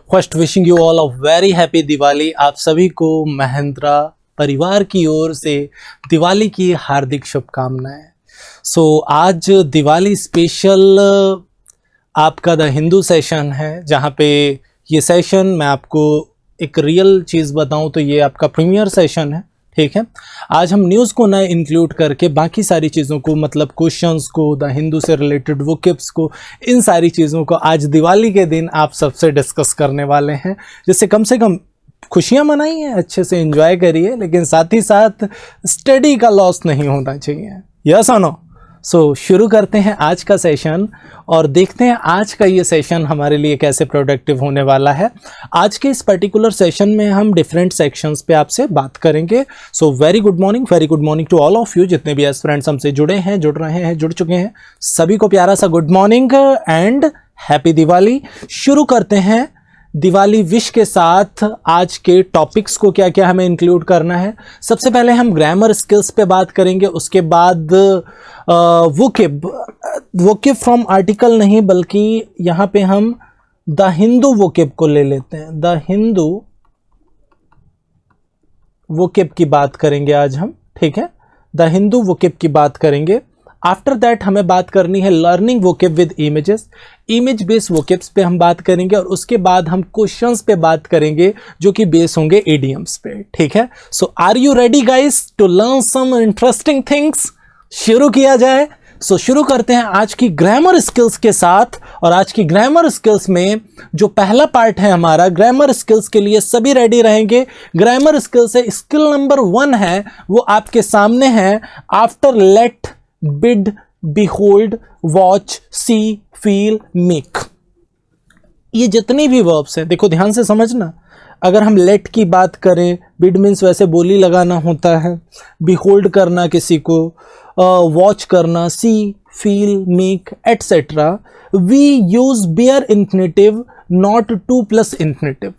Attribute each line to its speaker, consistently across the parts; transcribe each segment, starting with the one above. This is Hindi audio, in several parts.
Speaker 1: First wishing you all a very happy Diwali. आप सभी को महिंद्रा परिवार की ओर से दिवाली की हार्दिक शुभकामनाएं। आज दिवाली स्पेशल आपका द हिंदू सेशन है, जहाँ पे ये सेशन मैं आपको एक रियल चीज़ बताऊं तो ये आपका प्रीमियर सेशन है। ठीक है, आज हम न्यूज़ को ना इंक्लूड करके बाकी सारी चीज़ों को, मतलब क्वेश्चंस को, द हिंदू से रिलेटेड वोकेब्स को, इन सारी चीज़ों को आज दिवाली के दिन आप सबसे डिस्कस करने वाले हैं, जिससे कम से कम खुशियाँ मनाइए, अच्छे से एंजॉय करिए, लेकिन साथ ही साथ स्टडी का लॉस नहीं होना चाहिए। यस और नो? शुरू करते हैं आज का सेशन और देखते हैं आज का ये सेशन हमारे लिए कैसे प्रोडक्टिव होने वाला है। आज के इस पर्टिकुलर सेशन में हम डिफरेंट सेक्शंस पे आपसे बात करेंगे। Very good morning to all of you, जितने भी एज फ्रेंड्स हमसे जुड़े हैं, जुड़ रहे हैं, जुड़ चुके हैं, सभी को प्यारा सा good morning and happy Diwali. शुरू करते हैं दिवाली विश के साथ। आज के टॉपिक्स को क्या क्या हमें इंक्लूड करना है। सबसे पहले हम ग्रामर स्किल्स पे बात करेंगे, उसके बाद वोकेब फ्रॉम आर्टिकल नहीं, बल्कि यहाँ पे हम द हिंदू वोकेब को ले लेते हैं। द हिंदू वोकेब की बात करेंगे आज हम। ठीक है, द हिंदू वोकेब की बात करेंगे। आफ्टर दैट हमें बात करनी है learning vocab with images, image based vocabs पे हम बात करेंगे, और उसके बाद हम क्वेश्चंस पे बात करेंगे जो कि बेस होंगे इडियम्स पे। ठीक है, are you ready guys to learn some interesting things? शुरू किया जाए। शुरू करते हैं आज की ग्रामर स्किल्स के साथ। और आज की ग्रामर स्किल्स में जो पहला पार्ट है हमारा, ग्रामर स्किल्स के लिए सभी रेडी रहेंगे। ग्रामर स्किल्स है, स्किल नंबर 1 है, वो आपके सामने है। After let, bid, behold, watch, see, feel, make, ये जितनी भी वर्ब्स हैं, देखो ध्यान से समझना। अगर हम लेट की बात करें, बिड मीन्स वैसे बोली लगाना होता है, बिहोल्ड करना किसी को, वॉच करना, see, feel, make etcetera, we use bare infinitive, not to plus infinitive.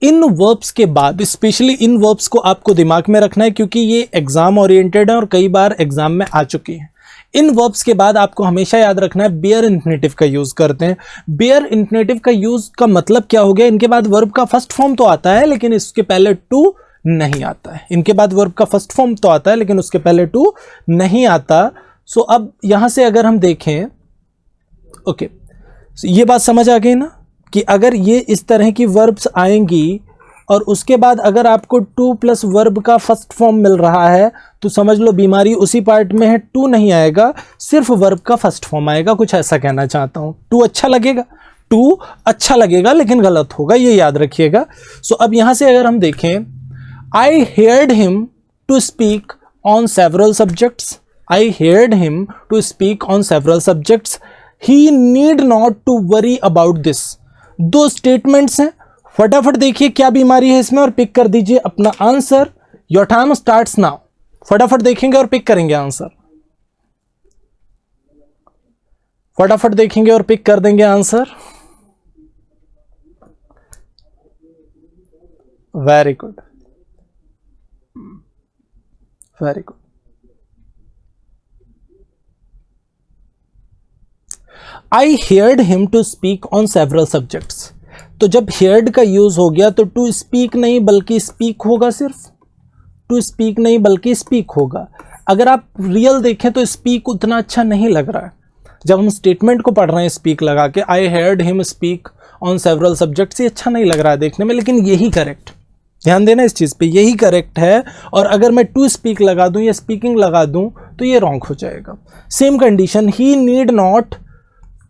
Speaker 1: इन वर्ब्स के बाद, स्पेशली इन वर्ब्स को आपको दिमाग में रखना है, क्योंकि ये एग्जाम ओरिएंटेड है और कई बार एग्जाम में आ चुकी हैं। इन वर्ब्स के बाद आपको हमेशा याद रखना है बेयर इन्फिनेटिव का यूज करते हैं। बेयर इन्फिनेटिव का यूज का मतलब क्या हो गया? इनके बाद वर्ब का फर्स्ट फॉर्म तो आता है, लेकिन इसके पहले टू नहीं आता है। इनके बाद वर्ब का फर्स्ट फॉर्म तो आता है, लेकिन उसके पहले टू नहीं आता। अब यहां से अगर हम देखें, ओके, ये बात समझ आ गई ना कि अगर ये इस तरह की वर्ब्स आएंगी और उसके बाद अगर आपको टू प्लस वर्ब का फर्स्ट फॉर्म मिल रहा है, तो समझ लो बीमारी उसी पार्ट में है। टू नहीं आएगा, सिर्फ वर्ब का फर्स्ट फॉर्म आएगा। कुछ ऐसा कहना चाहता हूं। टू अच्छा लगेगा, लेकिन गलत होगा, ये याद रखिएगा। अब यहां से अगर हम देखें, I heard him to speak on several subjects, he need not to worry about this. दो स्टेटमेंट्स हैं, फटाफट देखिए क्या बीमारी है इसमें और पिक कर दीजिए अपना answer. Your time starts now. फटाफट देखेंगे और पिक करेंगे आंसर। फटाफट देखेंगे और पिक कर देंगे answer. Very good, very good. I heard him to speak on several subjects. तो जब हेयर्ड का यूज हो गया तो टू स्पीक नहीं बल्कि स्पीक होगा, सिर्फ टू स्पीक नहीं बल्कि स्पीक होगा। अगर आप रियल देखें तो स्पीक उतना अच्छा नहीं लग रहा है। जब हम स्टेटमेंट को पढ़ रहे हैं स्पीक लगा के, I heard him speak on several subjects, ये अच्छा नहीं लग रहा है देखने में, लेकिन यही करेक्ट, ध्यान देना इस चीज़ पे, यही करेक्ट है। और अगर मैं टू स्पीक लगा दूं या स्पीकिंग लगा दूं तो ये रॉन्ग हो जाएगा। Same condition, he need not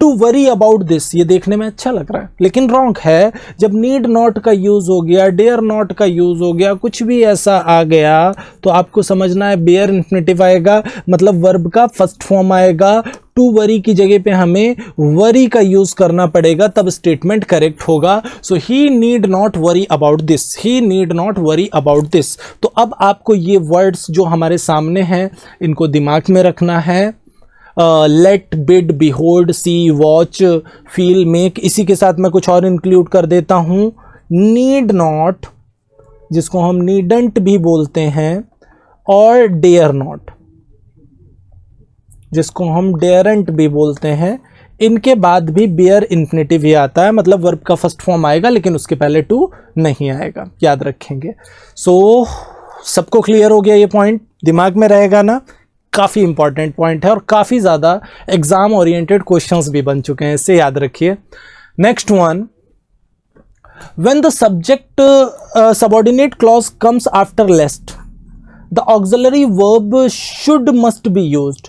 Speaker 1: to worry about this, ये देखने में अच्छा लग रहा है लेकिन रॉन्ग है। जब नीड नॉट का यूज हो गया, डेयर नॉट का यूज हो गया, कुछ भी ऐसा आ गया, तो आपको समझना है बेयर इन्फिनेटिव आएगा, मतलब वर्ब का फर्स्ट फॉर्म आएगा। टू वरी की जगह पे हमें वरी का यूज करना पड़ेगा, तब स्टेटमेंट करेक्ट होगा। He need not worry about this, he need not worry about this. तो अब आपको ये वर्ड्स जो हमारे सामने हैं, इनको दिमाग में रखना है। लेट, बिड, बिहोल्ड, सी, वॉच, फील, मेक। इसी के साथ मैं कुछ और इंक्लूड कर देता हूं। नीड नॉट, जिसको हम नीडंट भी बोलते हैं, और डेयर नॉट, जिसको हम डेयरेंट भी बोलते हैं। इनके बाद भी बेयर इन्फिनेटिव ही आता है, मतलब वर्ब का फर्स्ट फॉर्म आएगा लेकिन उसके पहले टू नहीं आएगा, याद रखेंगे। सो सबको क्लियर हो गया ये पॉइंट, दिमाग में रहेगा ना, काफ़ी इंपॉर्टेंट पॉइंट है और काफ़ी ज़्यादा एग्जाम ओरिएंटेड क्वेश्चंस भी बन चुके हैं, इससे याद रखिए। Next one, when the subject subordinate clause comes after lest the auxiliary verb should must be used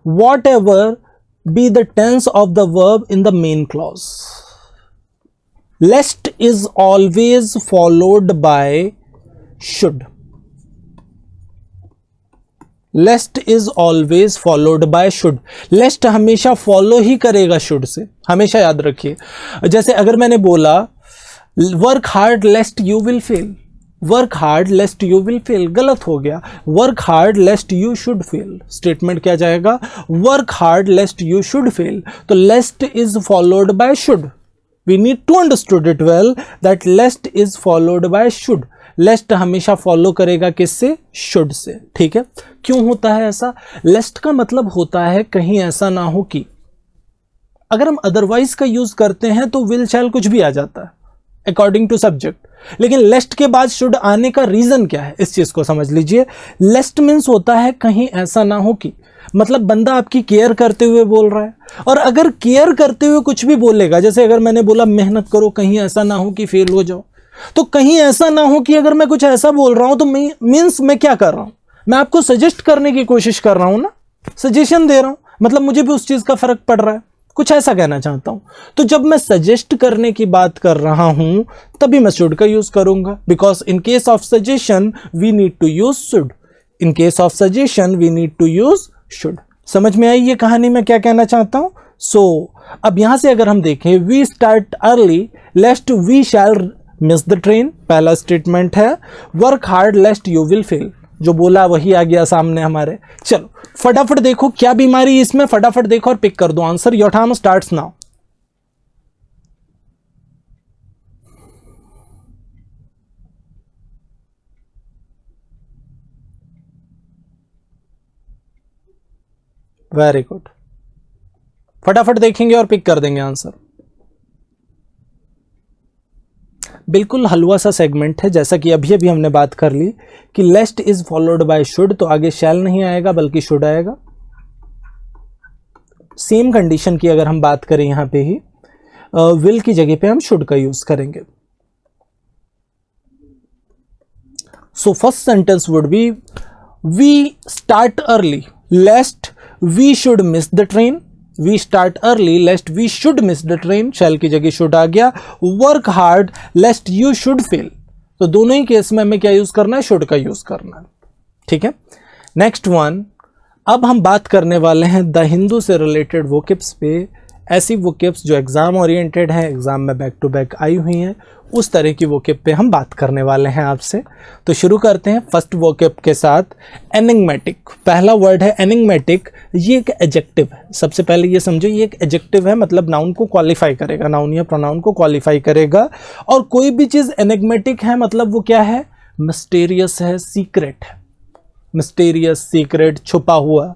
Speaker 1: whatever be the tense of the verb in the main clause. Lest is always followed by should. Lest is always followed by should. Lest हमेशा follow ही करेगा should से, हमेशा याद रखिए। जैसे अगर मैंने बोला work hard lest you will fail, work hard lest you will fail, गलत हो गया। Work hard lest you should fail, statement क्या जाएगा, work hard lest you should fail. तो lest is followed by should, we need to understood it well that lest is followed by should. Lest हमेशा फॉलो करेगा किससे, शुड से, ठीक है। क्यों होता है ऐसा, लेस्ट का मतलब होता है कहीं ऐसा ना हो कि, अगर हम अदरवाइज का यूज करते हैं तो विल शैल कुछ भी आ जाता है अकॉर्डिंग टू सब्जेक्ट, लेकिन लेस्ट के बाद शुड आने का रीजन क्या है, इस चीज को समझ लीजिए। लेस्ट मीन्स होता है कहीं ऐसा ना हो कि, मतलब बंदा आपकी केयर करते हुए बोल रहा है, और अगर केयर करते हुए कुछ भी बोलेगा, जैसे अगर मैंने बोला मेहनत करो कहीं ऐसा ना हो कि फेल हो जाओ, तो कहीं ऐसा ना हो कि अगर मैं कुछ ऐसा बोल रहा हूं तो मीन्स मैं क्या कर रहा हूं, मैं आपको सजेस्ट करने की कोशिश कर रहा हूं ना, सजेशन दे रहा हूं, मतलब मुझे भी उस चीज का फर्क पड़ रहा है, कुछ ऐसा कहना चाहता हूं। तो जब मैं सजेस्ट करने की बात कर रहा हूं तभी मैं शुड का यूज करूंगा, because in case of suggestion we need to use should, in case of suggestion we need to use should. समझ में आई ये कहानी में क्या कहना चाहता हूं। सो अब यहां से अगर हम देखें, we start early lest we shall miss the train, पहला स्टेटमेंट है। Work hard lest you will fail, जो बोला वही आ गया सामने हमारे। चलो फटाफट देखो क्या बीमारी इसमें, फटाफट देखो और पिक कर दो answer. Your time starts now. Very good, फटाफट देखेंगे और पिक कर देंगे आंसर। बिल्कुल हलवा सा सेगमेंट है, जैसा कि अभी अभी हमने बात कर ली कि लेस्ट इज फॉलोड बाय शुड, तो आगे शैल नहीं आएगा बल्कि शुड आएगा। सेम कंडीशन की अगर हम बात करें यहां पे ही, विल की जगह पे हम शुड का यूज करेंगे। So first sentence would be we start early lest we should miss the train, we start early lest we should miss the train, shall की जगह शुड आ गया। Work hard lest you should fail, तो दोनों ही केस में हमें क्या यूज करना है, शुड का यूज करना है, ठीक है। नेक्स्ट वन, अब हम बात करने वाले हैं द हिंदू से रिलेटेड वोकेब्स पे, ऐसी वोकेब्स जो एग्जाम ओरिएंटेड है, एग्जाम में बैक टू बैक आई हुई हैं, उस तरह की वोकेब पे हम बात करने वाले हैं आपसे। तो शुरू करते हैं फर्स्ट वोकेब के साथ, एनिग्मेटिक। पहला वर्ड है एनिग्मेटिक, ये एक एडजेक्टिव है। सबसे पहले ये समझो ये एक एडजेक्टिव है, मतलब नाउन को क्वालिफाई करेगा, नाउन या प्रोनाउन को क्वालिफाई करेगा। और कोई भी चीज़ एनिग्मेटिक है मतलब वो क्या है, मिस्टीरियस है, सीक्रेट है, मिस्टीरियस, सीक्रेट, छुपा हुआ,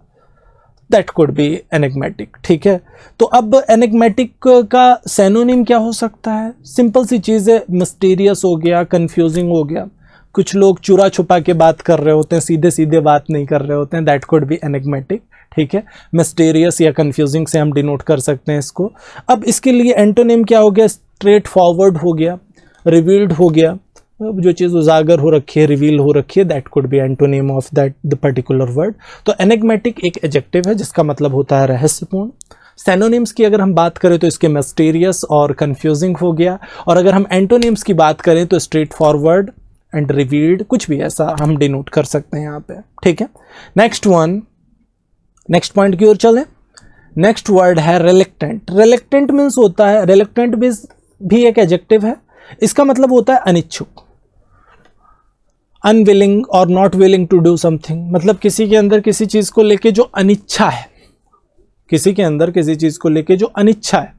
Speaker 1: दैट कुड बी एनिग्मेटिक, ठीक है। तो अब एनिग्मेटिक का सैनोनिम क्या हो सकता है, सिंपल सी चीज़ है, मिस्टीरियस हो गया, कंफ्यूजिंग हो गया। कुछ लोग चुरा छुपा के बात कर रहे होते हैं, सीधे सीधे बात नहीं कर रहे होते हैं, दैट कुड बी एनिग्मेटिक, ठीक है। मिस्टीरियस या कंफ्यूजिंग से हम डिनोट कर सकते हैं इसको। अब इसके लिए एंटोनिम क्या हो गया, स्ट्रेट फॉरवर्ड हो गया, रिवील्ड हो गया, जो चीज़ उजागर हो रखी है, रिवील हो रखी है, that could B antonym of that the particular word. तो एनिग्मेटिक एक एडजेक्टिव है जिसका मतलब होता है रहस्यपूर्ण। सैनोनिम्स की अगर हम बात करें तो इसके मिस्टीरियस और कंफ्यूजिंग हो गया, और अगर हम एंटोनिम्स की बात करें तो स्ट्रेट फॉरवर्ड एंड रिवील्ड, कुछ भी ऐसा हम डिनोट कर सकते हैं यहाँ पे, ठीक है। नेक्स्ट वन, नेक्स्ट पॉइंट की ओर चलें। नेक्स्ट वर्ड है रिलेक्टेंट। रिलेक्टेंट मीन्स होता है, रिलेक्टेंट भी एक एडजेक्टिव है, इसका मतलब होता है अनिच्छुक, अनविलिंग और not willing to do something, मतलब किसी के अंदर किसी चीज को लेके जो अनिच्छा है, किसी के अंदर किसी चीज को लेके जो अनिच्छा है,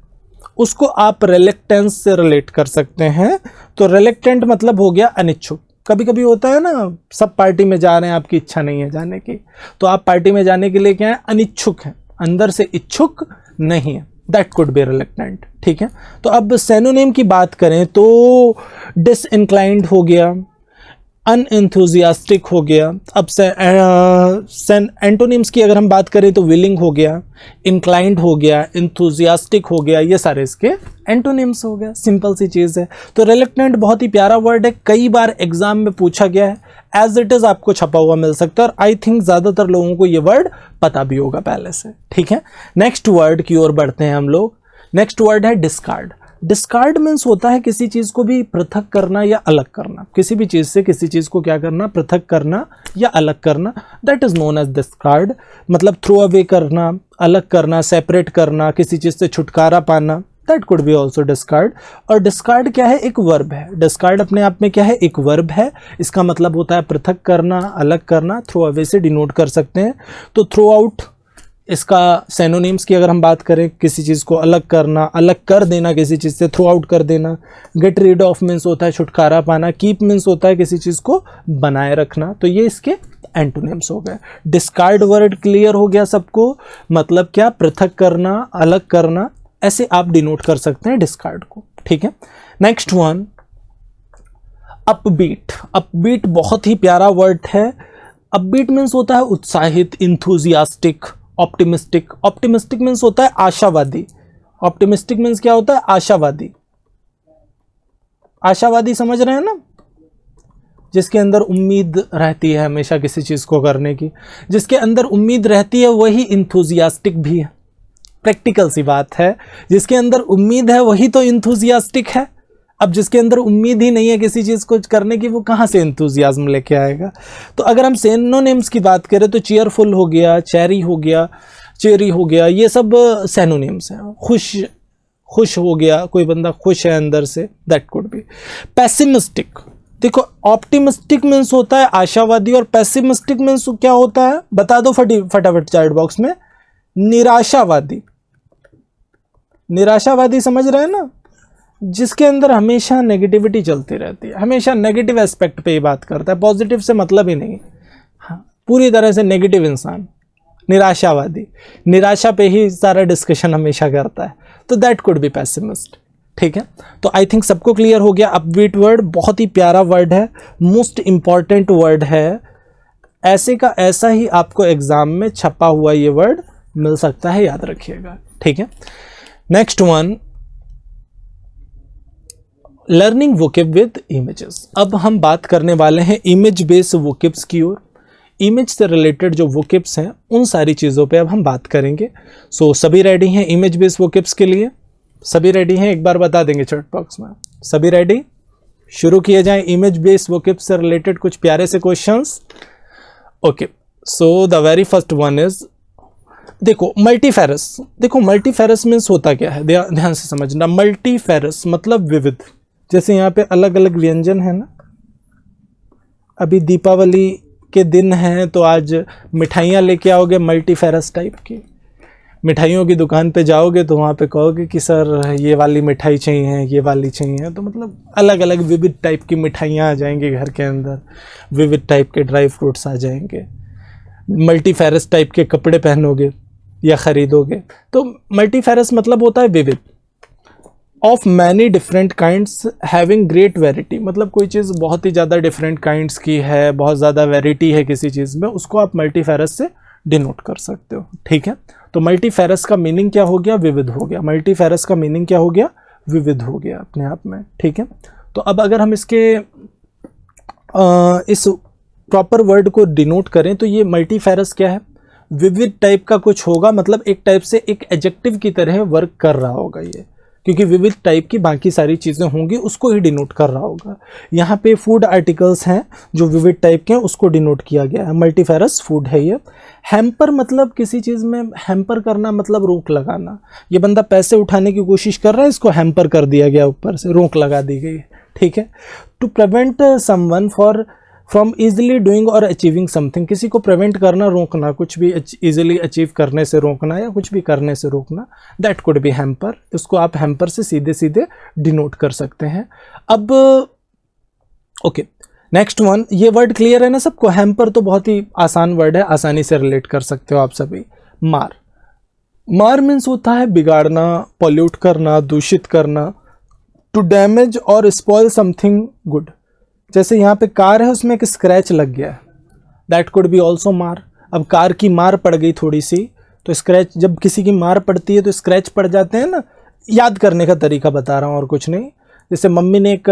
Speaker 1: उसको आप रिलेक्टेंस से रिलेट कर सकते हैं। तो रिलेक्टेंट मतलब हो गया अनिच्छुक। कभी कभी होता है ना, सब पार्टी में जा रहे हैं, आपकी इच्छा नहीं है जाने की, तो आप पार्टी में जाने के लिए क्या है, अनिच्छुक हैं, अंदर से इच्छुक नहीं है, दैट कुड बी रिलक्टेंट, ठीक है। तो अब सिनोनिम की बात करें तो डिसइंक्लाइंड हो गया, अनएंथुजियास्टिक हो गया। अब एंटोनिम्स की अगर हम बात करें तो विलिंग हो गया, इंक्लाइंड हो गया, इंथुजियास्टिक हो गया, ये सारे इसके एंटोनिम्स हो गया। सिंपल सी चीज़ है। तो रिलक्टेंट बहुत ही प्यारा वर्ड है, कई बार एग्जाम में पूछा गया है, एज इट इज़ आपको छपा हुआ मिल सकता है और आई थिंक ज़्यादातर लोगों को ये वर्ड पता भी होगा पहले से, ठीक है। नेक्स्ट वर्ड की ओर बढ़ते हैं हम लोग। नेक्स्ट वर्ड है डिस्कार्ड। डिस्कार्ड मीन्स होता है किसी चीज़ को भी पृथक करना या अलग करना, किसी भी चीज़ से किसी चीज़ को क्या करना, पृथक करना या अलग करना, that is known as discard. मतलब थ्रो अवे करना, अलग करना, सेपरेट करना, किसी चीज़ से छुटकारा पाना, that could B also discard. और डिस्कार्ड क्या है, एक वर्ब है। डिस्कार्ड अपने आप में क्या है, एक वर्ब है। इसका मतलब होता है पृथक करना, अलग करना, थ्रो अवे से डिनोट कर सकते हैं। तो थ्रो आउट इसका सिनोनिम्स की अगर हम बात करें, किसी चीज़ को अलग करना, अलग कर देना, किसी चीज़ से थ्रो आउट कर देना। गेट रीड ऑफ मीन्स होता है छुटकारा पाना। कीप मीन्स होता है किसी चीज़ को बनाए रखना। तो ये इसके एंटोनिम्स हो गए। डिस्कार्ड वर्ड क्लियर हो गया सबको, मतलब क्या, पृथक करना, अलग करना, ऐसे आप डिनोट कर सकते हैं डिस्कार्ड को, ठीक है। Next one, upbeat. अपबीट बहुत ही प्यारा वर्ड है। अपबीट मीन्स होता है उत्साहित, इंथुजियास्टिक, ऑप्टिमिस्टिक। ऑप्टिमिस्टिक मीन्स होता है आशावादी। ऑप्टिमिस्टिक मीन्स क्या होता है, आशावादी। आशावादी समझ रहे हैं ना, जिसके अंदर उम्मीद रहती है हमेशा किसी चीज़ को करने की। जिसके अंदर उम्मीद रहती है वही इंथुजियास्टिक भी है। प्रैक्टिकल सी बात है, जिसके अंदर उम्मीद है वही तो इंथुजियास्टिक है। अब जिसके अंदर उम्मीद ही नहीं है किसी चीज़ को करने की, वो कहाँ से इंथुजियाज्म लेके आएगा। तो अगर हम सिनोनिम्स की बात करें तो चीयरफुल हो गया, चेरी हो गया, चेरी हो गया, ये सब सिनोनिम्स हैं। खुश हो गया, कोई बंदा खुश है अंदर से, दैट कुड बी। पेसिमिस्टिक, देखो ऑप्टिमिस्टिक मीन्स होता है आशावादी और पेसिमिस्टिक मीन्स क्या होता है, बता दो फटाफट चैट बॉक्स में। निराशावादी। निराशावादी समझ रहे हैं ना, जिसके अंदर हमेशा नेगेटिविटी चलती रहती है, हमेशा नेगेटिव एस्पेक्ट पे ही बात करता है, पॉजिटिव से मतलब ही नहीं। हाँ, पूरी तरह से नेगेटिव इंसान, निराशावादी, निराशा पे ही सारा डिस्कशन हमेशा करता है। तो दैट कुड बी पेसिमिस्ट, ठीक है। तो आई थिंक सबको क्लियर हो गया। अपबीट वर्ड बहुत ही प्यारा वर्ड है, मोस्ट इंपॉर्टेंट वर्ड है। ऐसे का ऐसा ही आपको एग्जाम में छपा हुआ ये वर्ड मिल सकता है, याद रखिएगा, ठीक है। Next one, learning vocab with images. अब हम बात करने वाले हैं इमेज बेस्ड वोकेब्स की ओर। इमेज से रिलेटेड जो वोकेब्स हैं उन सारी चीज़ों पे अब हम बात करेंगे। सो सभी रेडी हैं इमेज बेस्ड वोकेब्स के लिए? सभी रेडी हैं? एक बार बता देंगे चैट बॉक्स में। सभी रेडी? शुरू किए जाएं इमेज बेस्ड वोकेब्स से रिलेटेड कुछ प्यारे से questions. Okay, so the very first one is, देखो मल्टीफेरस। देखो मल्टीफेरस मीन्स होता क्या है, ध्यान से समझना। मल्टीफेरस मतलब विविध। जैसे यहाँ पे अलग अलग व्यंजन है ना, अभी दीपावली के दिन हैं तो आज मिठाइयाँ लेके आओगे मल्टीफेरस टाइप की। मिठाइयों की दुकान पे जाओगे तो वहाँ पे कहोगे कि सर ये वाली मिठाई चाहिए, ये वाली चाहिए। तो मतलब अलग अलग विविध टाइप की मिठाइयाँ आ जाएंगी घर के अंदर, विविध टाइप के ड्राई फ्रूट्स आ जाएंगे। मल्टीफेरस टाइप के कपड़े पहनोगे या ख़रीदोगे। तो मल्टीफेरस मतलब होता है विविध। Of many different kinds having great variety, मतलब कोई चीज़ बहुत ही ज़्यादा डिफरेंट काइंड्स की है, बहुत ज़्यादा वेराइटी है किसी चीज़ में, उसको आप मल्टीफेरस से डिनोट कर सकते हो, ठीक है। तो मल्टीफेरस का मीनिंग क्या हो गया, विविध हो गया। मल्टीफेरस का मीनिंग क्या हो गया, विविध हो गया अपने आप में, ठीक है। तो अब अगर हम इसके इस प्रॉपर वर्ड को डिनोट करें तो ये मल्टीफेरस क्या है, विविध टाइप का कुछ होगा, मतलब एक टाइप से एक एडजेक्टिव की तरह वर्क कर रहा होगा ये, क्योंकि विविध टाइप की बाकी सारी चीज़ें होंगी, उसको ही डिनोट कर रहा होगा। यहाँ पे फूड आर्टिकल्स हैं जो विविध टाइप के हैं, उसको डिनोट किया गया है। मल्टीफेरस फूड है ये। हैम्पर मतलब किसी चीज़ में हैम्पर करना, मतलब रोक लगाना। ये बंदा पैसे उठाने की कोशिश कर रहा है, इसको हैम्पर कर दिया गया, ऊपर से रोक लगा दी गई, ठीक है। To prevent someone from easily doing or achieving something, किसी को प्रिवेंट करना, रोकना, कुछ भी ईजिली अचीव करने से रोकना या कुछ भी करने से रोकना, दैट कुड बी हैम्पर। इसको आप हैम्पर से सीधे सीधे डिनोट कर सकते हैं। अब ओके, नेक्स्ट वन, ये वर्ड क्लियर है ना सबको? हैम्पर तो बहुत ही आसान वर्ड है, आसानी से रिलेट कर सकते हो आप सभी। मार, मार मीन्स होता है बिगाड़ना, पॉल्यूट करना, दूषित करना, टू डैमेज और स्पॉइल समथिंग गुड। जैसे यहाँ पे कार है, उसमें एक स्क्रैच लग गया है, दैट कुड बी ऑल्सो मार। अब कार की मार पड़ गई थोड़ी सी, तो स्क्रैच, जब किसी की मार पड़ती है तो स्क्रैच पड़ जाते हैं ना, याद करने का तरीका बता रहा हूँ और कुछ नहीं। जैसे मम्मी ने एक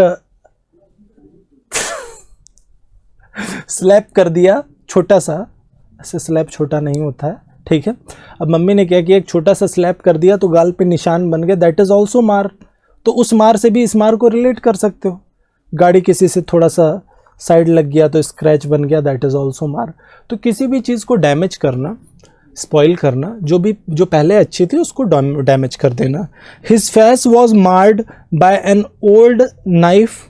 Speaker 1: स्लैप कर दिया छोटा सा, ऐसे स्लैप छोटा नहीं होता है, ठीक है। अब मम्मी ने क्या किया, एक छोटा सा स्लैप कर दिया तो गाल पे निशान बन गया, दैट इज ऑल्सो मार। तो उस मार से भी इस मार को रिलेट कर सकते हो। गाड़ी किसी से थोड़ा सा साइड लग गया तो स्क्रैच बन गया, दैट इज ऑल्सो मार। तो किसी भी चीज़ को डैमेज करना, स्पॉइल करना, जो पहले अच्छी थी उसको डैमेज कर देना। His face was marred by an old knife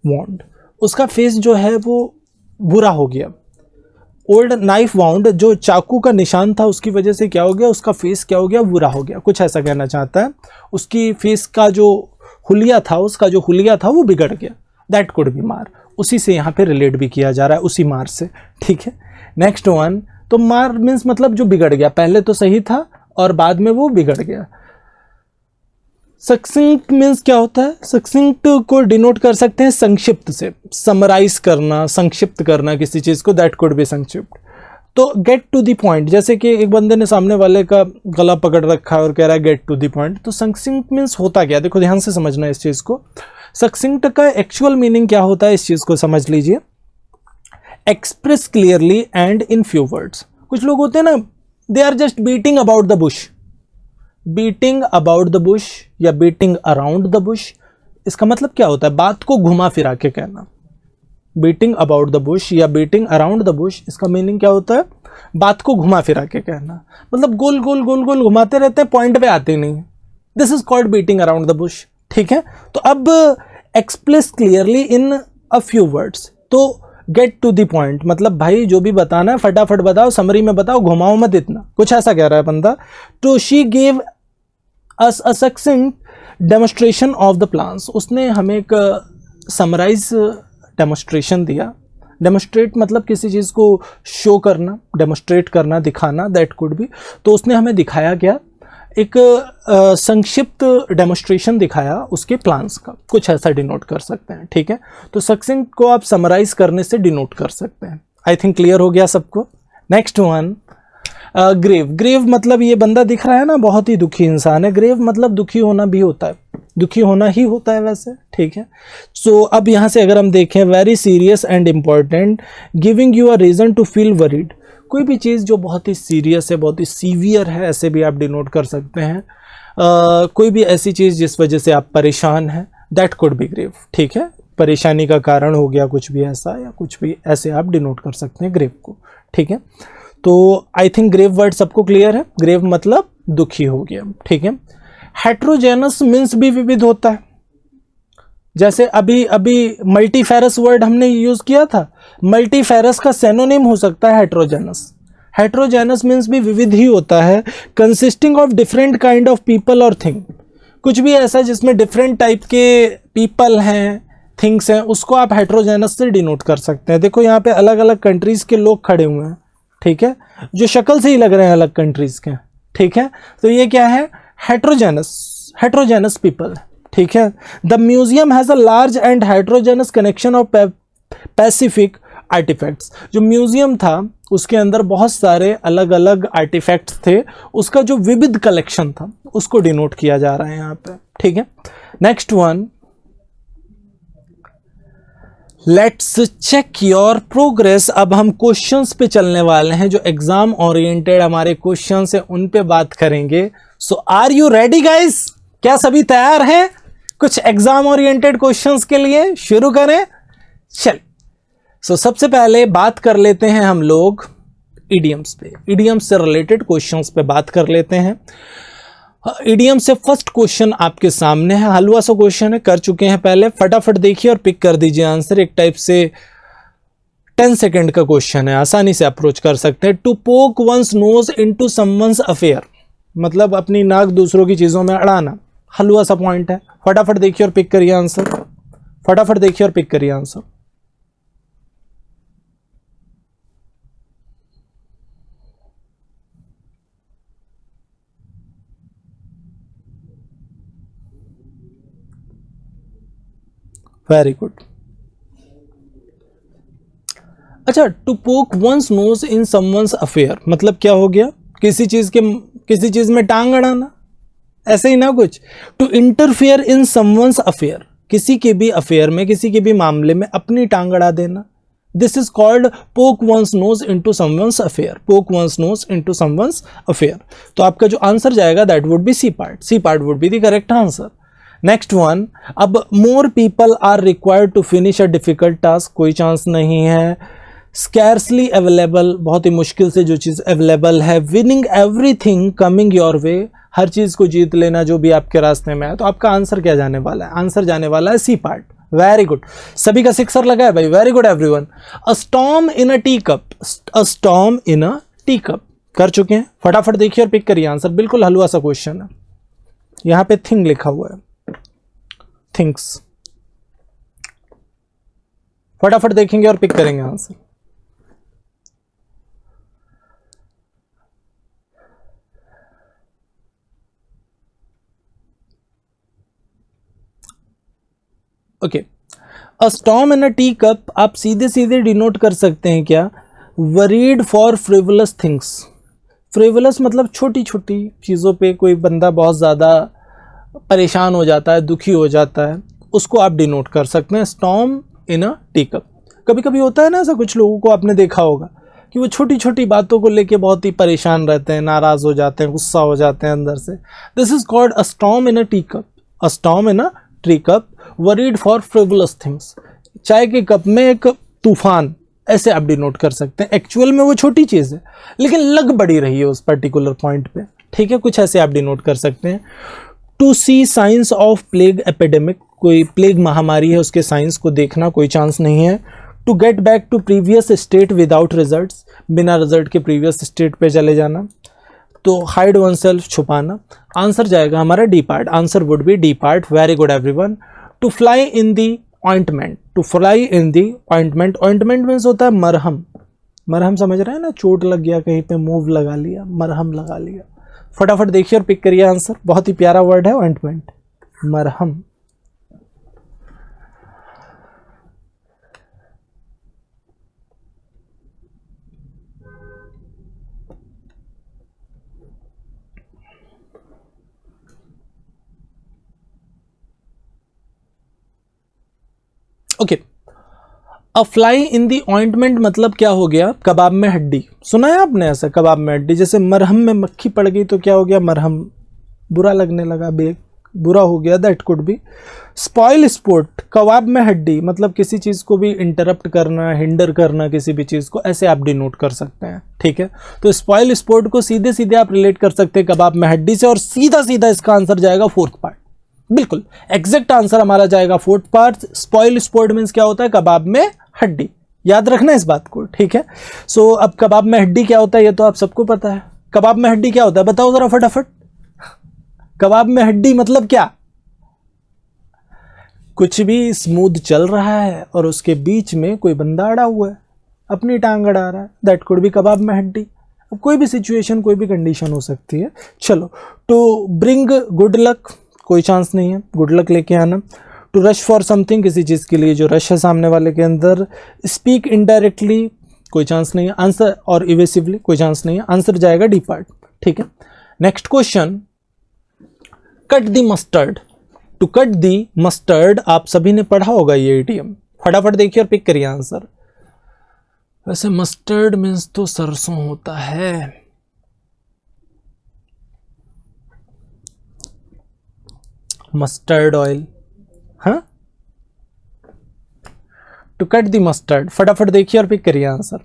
Speaker 1: wound. उसका फेस जो है वो बुरा हो गया। ओल्ड नाइफ वाउंड, जो चाकू का निशान था, उसकी वजह से क्या हो गया, उसका फेस क्या हो गया, बुरा हो गया, कुछ ऐसा कहना चाहता है। उसकी फेस का जो हुलिया था, उसका जो हुलिया था वो बिगड़ गया, दैट कुड बी मार। उसी से यहाँ पे रिलेट भी किया जा रहा है, उसी मार से, ठीक है। नेक्स्ट वन, तो मार मीन्स मतलब जो बिगड़ गया, पहले तो सही था और बाद में वो बिगड़ गया। सक्सिंक्ट मीन्स क्या होता है, सक्सिंक्ट को डिनोट कर सकते हैं संक्षिप्त से, समराइज करना, संक्षिप्त करना किसी चीज़ को, दैट कुड बी संक्षिप्त। तो गेट टू द पॉइंट, जैसे कि एक बंदे ने सामने वाले का गला पकड़ रखा है और कह रहा है गेट टू द पॉइंट, तो संक्षिप्त मीन्स होता क्या, देखो ध्यान से समझना है इस चीज़ को। सक्सिंक्ट का एक्चुअल मीनिंग क्या होता है, इस चीज़ को समझ लीजिए। Express clearly and in few words. कुछ लोग होते हैं ना, they are just beating about the bush, beating about the bush या बीटिंग अराउंड द बुश, इसका मतलब क्या होता है, बात को घुमा फिरा के कहना। बीटिंग अबाउट द बुश या बीटिंग अराउंड द बुश, इसका मीनिंग क्या होता है, बात को घुमा फिरा के कहना, मतलब गोल गोल गोल गोल घुमाते रहते हैं, पॉइंट पे आते नहीं। This is called beating around the Bush, ठीक है। तो अब express clearly in a few words, तो गेट टू द पॉइंट मतलब भाई जो भी बताना है फटाफट बताओ, समरी में बताओ, घुमाओ मत इतना, कुछ ऐसा कह रहा है बंदा। तो she gave us a सक्सेंट demonstration of the plans, उसने हमें एक समराइज डेमोस्ट्रेशन दिया। डेमोस्ट्रेट मतलब किसी चीज़ को शो करना, डेमोस्ट्रेट करना, दिखाना, दैट कुड बी। तो उसने हमें दिखाया क्या, एक संक्षिप्त डेमोस्ट्रेशन दिखाया उसके प्लान्स का, कुछ ऐसा डिनोट कर सकते हैं, ठीक है। तो सक्सेंट को आप समराइज करने से डिनोट कर सकते हैं। आई थिंक क्लियर हो गया सबको। Next one, grave. ग्रेव मतलब ये बंदा दिख रहा है ना, बहुत ही दुखी इंसान है। ग्रेव मतलब दुखी होना भी होता है, दुखी होना ही होता है वैसे, ठीक है। सो अब यहाँ से अगर हम देखें, very serious and important, giving you a reason to feel worried. कोई भी चीज़ जो बहुत ही सीरियस है, बहुत ही सीवियर है, ऐसे भी आप डिनोट कर सकते हैं। कोई भी ऐसी चीज़ जिस वजह से आप परेशान हैं, दैट कुड बी ग्रेव, ठीक है। परेशानी का कारण हो गया कुछ भी ऐसा, या कुछ भी ऐसे आप डिनोट कर सकते हैं ग्रेव को, ठीक है। तो आई थिंक ग्रेव वर्ड सबको क्लियर है। ग्रेव मतलब दुखी हो गया, ठीक है। हेट्रोजेनस मीन्स भी विविध होता है, जैसे अभी अभी मल्टीफेरस वर्ड हमने यूज किया था, मल्टीफेरस का सेनोनिम हो सकता है हेट्रोजेनस। हेट्रोजेनस मीन्स भी विविध ही होता है, consisting of different kind of people और थिंग। कुछ भी ऐसा जिसमें डिफरेंट टाइप के पीपल हैं, थिंग्स हैं, उसको आप हेट्रोजेनस से डिनोट कर सकते हैं। देखो यहाँ पे अलग अलग कंट्रीज के लोग खड़े हुए हैं, ठीक है, जो शक्ल से ही लग रहे हैं अलग कंट्रीज के, ठीक है। तो ये क्या है, हेट्रोजेनस, हेट्रोजेनस पीपल, ठीक है। The museum has a large and heterogeneous connection of Pacific artifacts. जो म्यूजियम था उसके अंदर बहुत सारे अलग अलग आर्टिफैक्ट्स थे, उसका जो विविध कलेक्शन था उसको डिनोट किया जा रहा है यहाँ पे, ठीक है। Next one, let's check your progress. अब हम क्वेश्चंस पे चलने वाले हैं, जो एग्जाम ओरिएंटेड हमारे क्वेश्चंस हैं उन पे बात करेंगे। सो आर यू रेडी गाइस, क्या सभी तैयार हैं कुछ एग्जाम ओरिएंटेड क्वेश्चंस के लिए? शुरू करें, चल। सो सबसे पहले बात कर लेते हैं हम लोग इडियम्स पे, इडियम्स से रिलेटेड क्वेश्चंस पे बात कर लेते हैं। इडियम से फर्स्ट क्वेश्चन आपके सामने है, हलवा सा क्वेश्चन है, कर चुके हैं पहले, फटाफट देखिए और पिक कर दीजिए आंसर। एक टाइप से 10 सेकंड का क्वेश्चन है, आसानी से अप्रोच कर सकते हैं। To poke one's nose into someone's affair, मतलब अपनी नाक दूसरों की चीजों में अड़ाना, हलवा सा पॉइंट है। फटाफट देखिए और पिक करिए आंसर, फटाफट देखिए और पिक करिए आंसर। Very good. अच्छा, to poke one's nose in someone's affair मतलब क्या हो गया? किसी चीज में टांग अड़ाना, ऐसे ही ना कुछ। To interfere in someone's affair, किसी के भी अफेयर में, किसी के भी मामले में अपनी टांग अड़ा देना। This is called poke one's nose into someone's affair, poke one's nose into someone's affair. तो आपका जो आंसर जाएगा that would be C part, C part would be the correct answer. Next one, अब more people are required to finish a difficult task, कोई चांस नहीं है। स्कैर्सली अवेलेबल, बहुत ही मुश्किल से जो चीज़ अवेलेबल है। Winning everything coming your way, हर चीज़ को जीत लेना जो भी आपके रास्ते में है। तो आपका आंसर क्या जाने वाला है? आंसर जाने वाला है सी पार्ट। वेरी गुड, सभी का सिक्सर लगा है भाई, वेरी गुड एवरीवन। अ स्टॉर्म इन अ टी कप, अ स्टॉर्म इन अ टी कप कर चुके हैं। फटाफट देखिए और पिक करिए आंसर, बिल्कुल हलवा सा क्वेश्चन है। यहां पे थिंग लिखा हुआ है, थिंग्स। फटाफट देखेंगे और पिक करेंगे आंसर। ओके, अ स्टॉर्म इन अ टी कप आप सीधे सीधे डिनोट कर सकते हैं क्या? Worried for frivolous things. Frivolous मतलब छोटी छोटी चीज़ों पे कोई बंदा बहुत ज़्यादा परेशान हो जाता है, दुखी हो जाता है, उसको आप डिनोट कर सकते हैं स्टॉर्म इन अ टी कप। कभी कभी होता है ना ऐसा, कुछ लोगों को आपने देखा होगा कि वो छोटी छोटी बातों को लेके बहुत ही परेशान रहते हैं, नाराज़ हो जाते हैं, गुस्सा हो जाते हैं अंदर से। This is called a storm in a tea cup, a storm in a tea cup, worried for frivolous things. चाय के कप में एक तूफान, ऐसे आप डिनोट कर सकते हैं। एक्चुअल में वो छोटी चीज़ है लेकिन लग बड़ी रही है उस पर्टिकुलर पॉइंट पे, ठीक है, कुछ ऐसे आप डिनोट कर सकते हैं। To see science of plague epidemic, कोई प्लेग महामारी है उसके साइंस को देखना, कोई चांस नहीं है। To get back to previous state without results, बिना रिजल्ट के प्रीवियस स्टेट पे चले जाना। तो हाइड वन सेल्फ, छुपाना। आंसर जाएगा हमारा D part, answer would be D part. Very good everyone. To fly in the ointment, to fly in the ointment, ointment means होता है मरहम। मरहम समझ रहे हैं ना, चोट लग गया कहीं पे, मूव लगा लिया, मरहम लगा लिया। फटाफट देखिए और पिक करिए आंसर, बहुत ही प्यारा वर्ड है ऑइंटमेंट, मरहम। Okay, a fly in the ointment मतलब क्या हो गया? कबाब में हड्डी। सुना है आपने ऐसा, कबाब में हड्डी? जैसे मरहम में मक्खी पड़ गई तो क्या हो गया? मरहम बुरा लगने लगा, बुरा हो गया, that could be. Spoil sport, कबाब में हड्डी मतलब किसी चीज़ को भी इंटरप्ट करना, हिंडर करना किसी भी चीज़ को, ऐसे आप डिनोट कर सकते हैं, ठीक है। तो स्पॉइल स्पोर्ट को सीधे सीधे आप रिलेट कर सकते हैं कबाब में हड्डी से, और सीधा सीधा इसका आंसर जाएगा फोर्थ पार्ट। बिल्कुल एग्जैक्ट आंसर हमारा जाएगा fourth part. Spoil sport means क्या होता है? कबाब में हड्डी, याद रखना इस बात को, ठीक है। सो अब कबाब में हड्डी क्या होता है ये तो आप सबको पता है। कबाब में हड्डी क्या होता है बताओ जरा फटाफट। कबाब में हड्डी मतलब क्या? कुछ भी स्मूथ चल रहा है और उसके बीच में कोई बंदा अड़ा हुआ है, अपनी टांग अड़ा रहा है, दैट कुड बी कबाब में हड्डी। अब कोई भी सिचुएशन, कोई भी कंडीशन हो सकती है। चलो, टू ब्रिंग गुड लक, कोई चांस नहीं है, गुड लक लेके आना। टू रश फॉर समथिंग, किसी चीज़ के लिए जो रश है सामने वाले के अंदर। स्पीक इनडायरेक्टली, कोई चांस नहीं है आंसर, और इवेसिवली कोई चांस नहीं है, आंसर जाएगा डी पार्ट, ठीक है। Next question, cut the mustard. To cut the mustard आप सभी ने पढ़ा होगा ये इडियम, फटाफट देखिए और पिक करिए आंसर। वैसे मस्टर्ड मीन्स तो सरसों होता है, मस्टर्ड ऑयल, हाँ। टू कट द मस्टर्ड, फटाफट देखिए और पिक करिए आंसर।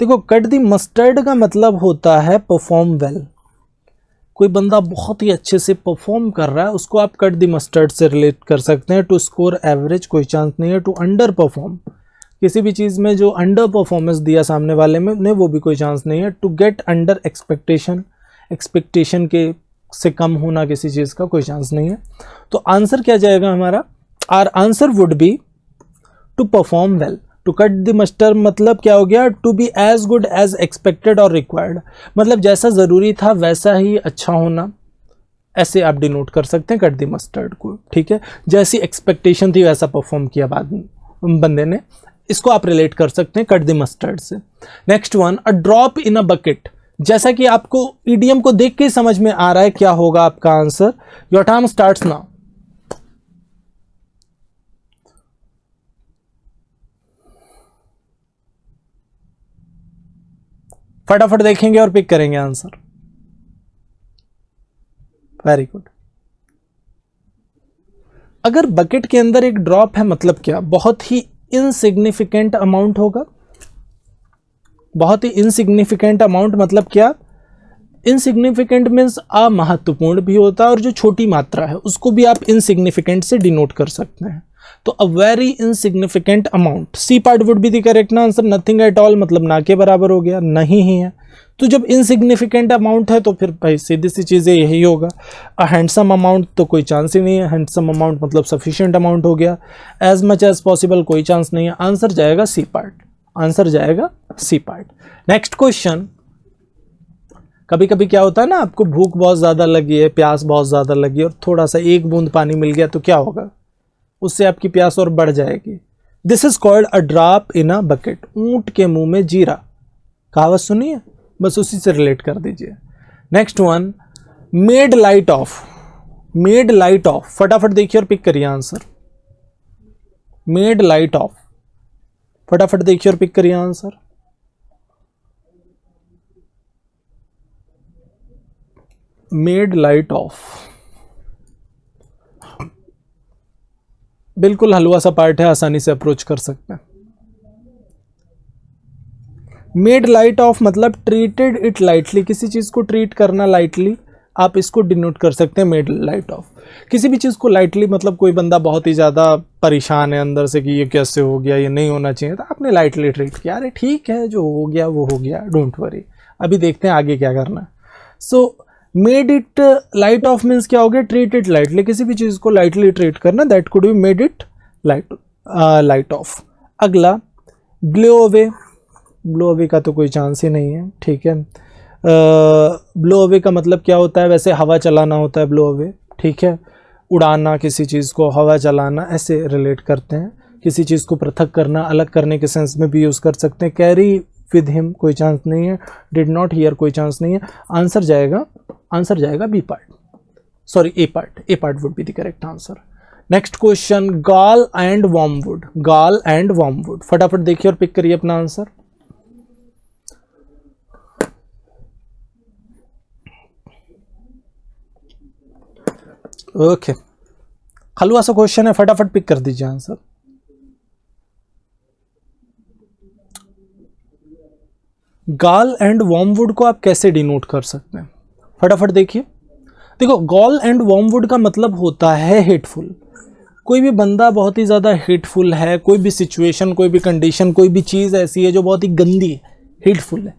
Speaker 1: देखो, कट द मस्टर्ड का मतलब होता है परफॉर्म वेल। कोई बंदा बहुत ही अच्छे से परफॉर्म कर रहा है, उसको आप कट द मस्टर्ड से रिलेट कर सकते हैं। टू स्कोर एवरेज, कोई चांस नहीं है। टू अंडर परफॉर्म, किसी भी चीज़ में जो अंडर परफॉर्मेंस दिया सामने वाले में ने, वो भी कोई चांस नहीं है। To get under expectation, expectation के से कम होना किसी चीज़ का, कोई चांस नहीं है। तो आंसर क्या जाएगा हमारा? Our answer would be to perform well. To cut the mustard मतलब क्या हो गया? To be as good as expected और रिक्वायर्ड, मतलब जैसा ज़रूरी था वैसा ही अच्छा होना, ऐसे आप डिनोट कर सकते हैं कट द मस्टर्ड को, ठीक है। जैसी एक्सपेक्टेशन थी वैसा परफॉर्म किया बाद में बंदे ने, इसको आप रिलेट कर सकते हैं कट द मस्टर्ड से। Next one, a drop in a bucket. जैसा कि आपको ईडीएम को देख के समझ में आ रहा है क्या होगा आपका answer. Your time starts now. फटाफट देखेंगे और पिक करेंगे आंसर। Very good. अगर बकेट के अंदर एक ड्रॉप है मतलब क्या, बहुत ही इनसिग्निफिकेंट अमाउंट होगा। बहुत ही इनसिग्निफिकेंट अमाउंट मतलब क्या, इनसिग्निफिकेंट मीन्स अमहत्वपूर्ण भी होता है, और जो छोटी मात्रा है उसको भी आप इनसिग्निफिकेंट से डिनोट कर सकते हैं। तो a very insignificant amount, C part would be the correct answer. Nothing at all मतलब ना के बराबर हो गया, नहीं ही है। तो जब इनसिग्निफिकेंट अमाउंट है तो फिर भाई सीधी सी चीज़ें यही होगा। अ हैंडसम अमाउंट तो कोई चांस ही नहीं है, हैंडसम अमाउंट मतलब सफिशिएंट अमाउंट हो गया। एज मच एज पॉसिबल कोई चांस नहीं है, आंसर जाएगा सी पार्ट, आंसर जाएगा सी पार्ट। नेक्स्ट क्वेश्चन, कभी कभी क्या होता है ना, आपको भूख बहुत ज़्यादा लगी है, प्यास बहुत ज़्यादा लगी है, और थोड़ा सा एक बूंद पानी मिल गया तो क्या होगा, उससे आपकी प्यास और बढ़ जाएगी। This is called a drop in a bucket. ऊंट के मुंह में जीरा, कहावत सुनी है, बस उसी से रिलेट कर दीजिए। Next one, made light of. Made light of, फटाफट देखिए और पिक करिए आंसर। मेड लाइट ऑफ, फटाफट देखिए और पिक करिए आंसर। मेड लाइट ऑफ, बिल्कुल हलवा सा पार्ट है, आसानी से अप्रोच कर सकते हैं। मेड लाइट ऑफ मतलब ट्रीटेड इट लाइटली, किसी चीज को ट्रीट करना लाइटली, आप इसको डिनोट कर सकते हैं मेड लाइट ऑफ। किसी भी चीज को लाइटली मतलब कोई बंदा बहुत ही ज्यादा परेशान है अंदर से कि ये कैसे हो गया, ये नहीं होना चाहिए, तो आपने लाइटली ट्रीट किया, अरे ठीक है जो हो गया वो हो गया, डोंट वरी, अभी देखते हैं आगे क्या करना है। So made it light of means क्या हो गया, ट्रीट इट लाइटली, किसी भी चीज को लाइटली ट्रीट करना, that could be made it light of. अगला, ब्लो अवे। ब्लो अवे का तो कोई चांस ही नहीं है, ठीक है। ब्लो अवे का मतलब क्या होता है, वैसे हवा चलाना होता है ब्लो अवे, ठीक है। उड़ाना किसी चीज़ को, हवा चलाना, ऐसे रिलेट करते हैं। किसी चीज़ को पृथक करना, अलग करने के सेंस में भी यूज़ कर सकते हैं। कैरी विद हिम कोई चांस नहीं है, डिड नॉट हियर कोई चांस नहीं है, आंसर जाएगा B part, sorry A part, A part would be the correct answer. Next question, gall and wormwood. Gall and wormwood, फटाफट देखिए और पिक करिए अपना आंसर। ओके, हलवा सा क्वेश्चन है, फटाफट पिक कर दीजिए आंसर। गॉल एंड वर्मवुड को आप कैसे डिनोट कर सकते हैं, फटाफट देखिए। देखो, गॉल एंड वर्मवुड का मतलब होता है हेटफुल। कोई भी बंदा बहुत ही ज़्यादा हेटफुल है, कोई भी सिचुएशन, कोई भी कंडीशन, कोई भी चीज़ ऐसी है जो बहुत ही गंदी है, हेटफुल है,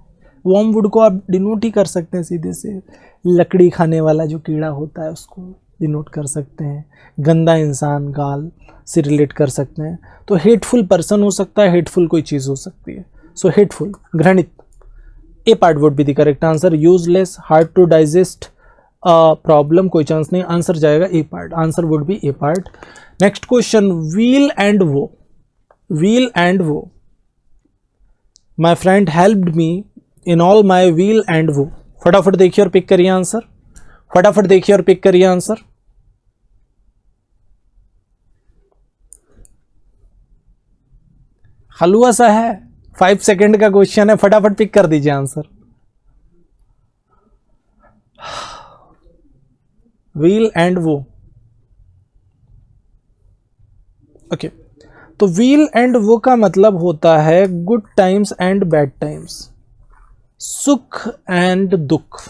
Speaker 1: वर्मवुड को आप डिनोट ही कर सकते हैं सीधे से। लकड़ी खाने वाला जो कीड़ा होता है उसको डिनोट कर सकते हैं। गंदा इंसान गाल से रिलेट कर सकते हैं। तो हेटफुल पर्सन हो सकता है, हेटफुल कोई चीज़ हो सकती है। सो हेटफुल, घृणित, A part would be the correct answer. Useless, hard to digest, problem कोई चांस नहीं, आंसर जाएगा A part, answer would be A part. Next question, weal and woe. Weal and woe, my friend helped me in all my weal and woe, फटाफट देखिए और पिक करिए आंसर। फटाफट देखिए और पिक करिए आंसर। हलवा सा है, 5 सेकेंड का क्वेश्चन है, फटाफट पिक कर दीजिए आंसर। व्हील एंड वो, ओके। तो व्हील एंड वो का मतलब होता है good times and bad times, सुख एंड दुख,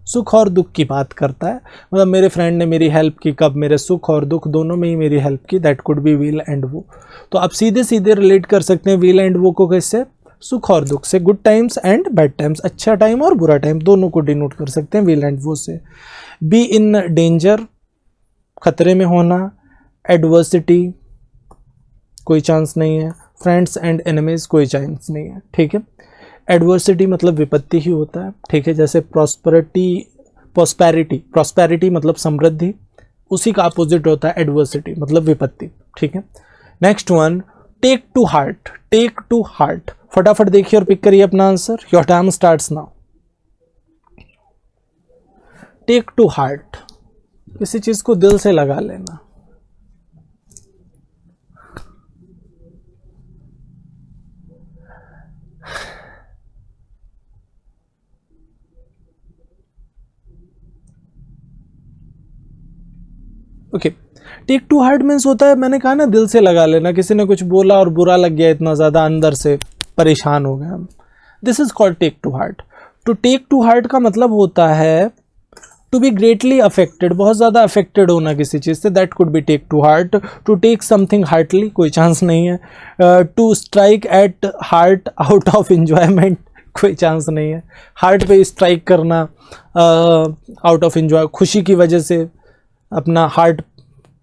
Speaker 1: सुख और दुख की बात करता है। मतलब मेरे फ्रेंड ने मेरी हेल्प की, कब, मेरे सुख और दुख दोनों में ही मेरी हेल्प की, that could B wheel and वो। तो आप सीधे सीधे रिलेट कर सकते हैं व्हील एंड वो को कैसे, सुख और दुख से, good times and bad times, अच्छा टाइम और बुरा टाइम, दोनों को डिनोट कर सकते हैं व्हील एंड वो से। बी इन डेंजर, खतरे में होना। एडवर्सिटी, कोई चांस नहीं है। फ्रेंड्स एंड एनिमीज, कोई चांस नहीं है, ठीक है। एडवर्सिटी मतलब विपत्ति ही होता है, ठीक है। जैसे प्रॉस्पेरिटी प्रॉस्पेरिटी, प्रॉस्पेरिटी मतलब समृद्धि, उसी का अपोजिट होता है एडवर्सिटी मतलब विपत्ति, ठीक है। Next one, take to heart, take to heart, फटाफट देखिए और पिक करिए अपना answer. Your time starts now. Take to heart, किसी चीज को दिल से लगा लेना। Okay, take to heart means होता है, मैंने कहा ना दिल से लगा लेना, किसी ने कुछ बोला और बुरा लग गया, इतना ज्यादा अंदर से परेशान हो गए हम, this is called take to heart. To take to heart का मतलब होता है टू बी ग्रेटली अफेक्टेड, बहुत ज्यादा अफेक्टेड होना किसी चीज से, that could be take to heart. To take something heartily, कोई चांस नहीं है। To strike at heart out of enjoyment, कोई चांस नहीं है। हार्ट पे स्ट्राइक करना आउट ऑफ एंजॉय, खुशी की वजह से अपना हार्ट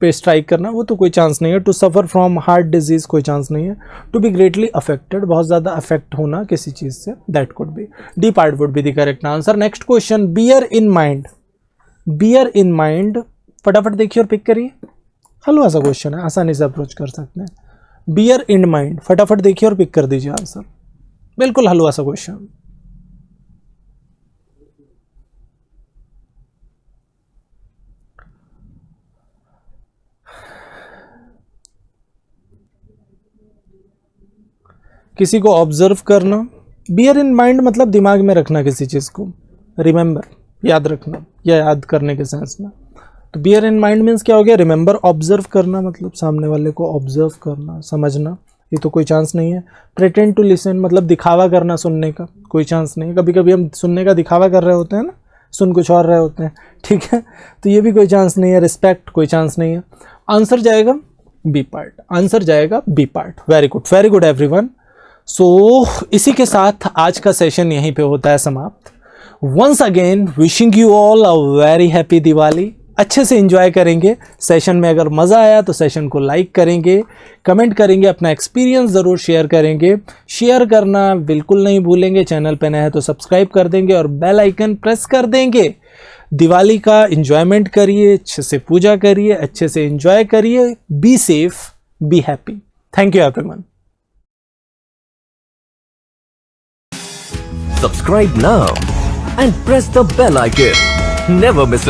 Speaker 1: पे स्ट्राइक करना, वो तो कोई चांस नहीं है। To suffer from heart disease, कोई चांस नहीं है। टू बी ग्रेटली अफेक्टेड, बहुत ज़्यादा अफेक्ट होना किसी चीज़ से, that could be, D part would be the correct answer. Next question, bear in mind, bear in mind, फटाफट देखिए और पिक करिए, हलवा सा क्वेश्चन है, आसानी से अप्रोच कर सकते हैं। बियर इन माइंड, फटाफट देखिए और पिक कर दीजिए आंसर, बिल्कुल हलवा सा क्वेश्चन। किसी को ऑब्जर्व करना, बियर इन माइंड मतलब दिमाग में रखना किसी चीज़ को, रिमेंबर, याद रखना या याद करने के सेंस में। तो बियर इन माइंड मीन्स क्या हो गया, रिमेंबर। ऑब्जर्व करना मतलब सामने वाले को ऑब्जर्व करना, समझना, ये तो कोई चांस नहीं है। प्रिटेंड टू लिसन मतलब दिखावा करना सुनने का, कोई चांस नहीं है। कभी कभी हम सुनने का दिखावा कर रहे होते हैं ना, सुन कुछ और रहे होते हैं, ठीक है, तो ये भी कोई चांस नहीं है। रिस्पेक्ट, कोई चांस नहीं है। आंसर जाएगा बी पार्ट, आंसर जाएगा B part. Very good everyone. So इसी के साथ आज का सेशन यहीं पे होता है समाप्त। Once again wishing you all a very happy Diwali. अच्छे से एंजॉय करेंगे सेशन में। अगर मज़ा आया तो सेशन को लाइक करेंगे, कमेंट करेंगे, अपना एक्सपीरियंस ज़रूर शेयर करेंगे। शेयर करना बिल्कुल नहीं भूलेंगे। चैनल पे नए हैं तो सब्सक्राइब कर देंगे और बेल आइकन प्रेस कर देंगे। दिवाली का एंजॉयमेंट करिए, अच्छे से पूजा करिए, अच्छे से एंजॉय करिए। Be safe, be happy. Thank you everyone.
Speaker 2: Subscribe now and press the bell icon. Never miss an